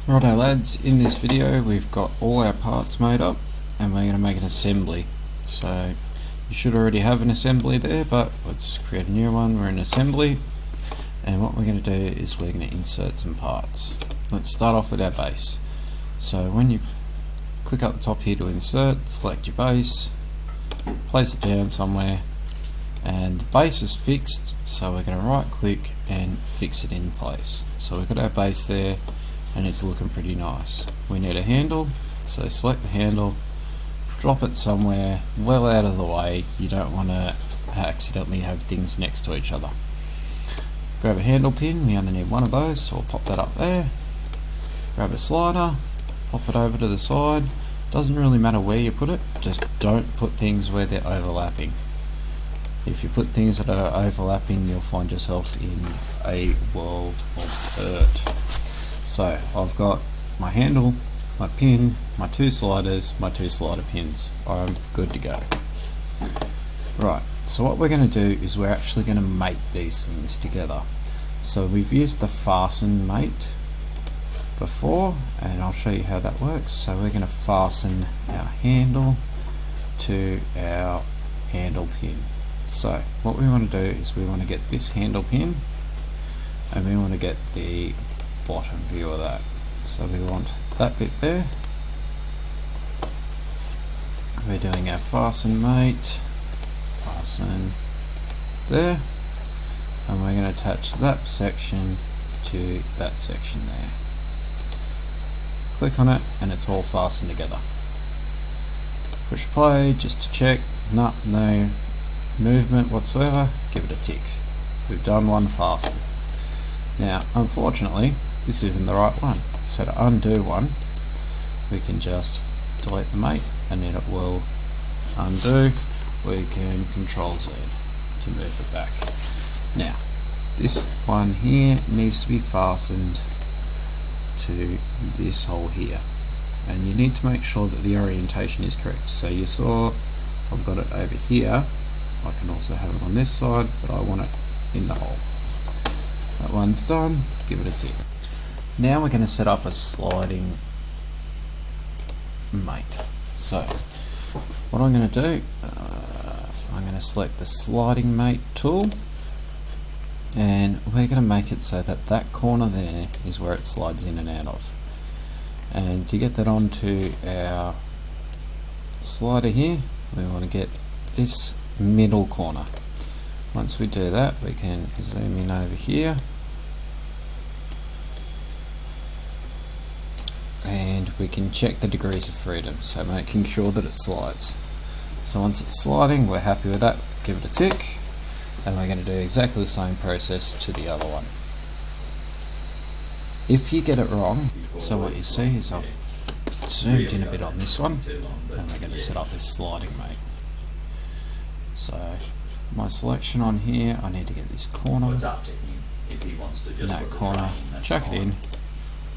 Righto lads, in this video we've got all our parts made up and we're going to make an assembly. So you should already have an assembly there, but let's create a new one. We're in assembly, and what we're going to do is we're going to insert some parts. Let's start off with our base. So when you click up the top here to insert, select your base, place it down somewhere, and the base is fixed, so we're going to right click and fix it in place. So we've got our base there and it's looking pretty nice. We need a handle, so select the handle, drop it somewhere well out of the way. You don't want to accidentally have things next to each other. Grab a handle pin, we only need one of those, so we'll pop that up there. Grab a slider, pop it over to the side. Doesn't really matter where you put it, just don't put things where they're overlapping. If you put things that are overlapping, you'll find yourself in a world of hurt. So I've got my handle, my pin, my two sliders, my two slider pins. I'm good to go. Right, so what we're going to do is we're actually going to mate these things together. So we've used the fasten mate before, and I'll show you how that works. So we're going to fasten our handle to our handle pin. So what we want to do is we want to get this handle pin and we want to get the bottom view of that. So we want that bit there. We're doing our fasten mate, fasten there, and we're going to attach that section to that section there. Click on it and it's all fastened together. Push play just to check. No movement whatsoever. Give it a tick. We've done one fasten. Now unfortunately this isn't the right one, so to undo one we can just delete the mate and then it will undo. We can Control Z to move it back. Now this one here needs to be fastened to this hole here, and you need to make sure that the orientation is correct. So you saw I've got it over here. I can also have it on this side, but I want it in the hole. That one's done, give it a tick. Now we're going to set up a sliding mate. So what I'm going to do, I'm going to select the sliding mate tool, and we're going to make it so that that corner there is where it slides in and out of. And to get that onto our slider here, we want to get this middle corner. Once we do that, we can zoom in over here and we can check the degrees of freedom, so making sure that it slides. So once it's sliding, we're happy with that, give it a tick, and we're going to do exactly the same process to the other one. If you get it wrong, so what you see is I've zoomed in a bit on this one and we're going to set up this sliding mate. So my selection on here, I need to get this corner, that corner, chuck it in,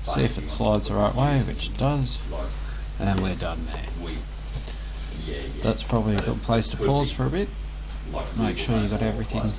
see if it slides the right way, which it does, and we're done there. That's probably a good place to pause for a bit, make sure you got everything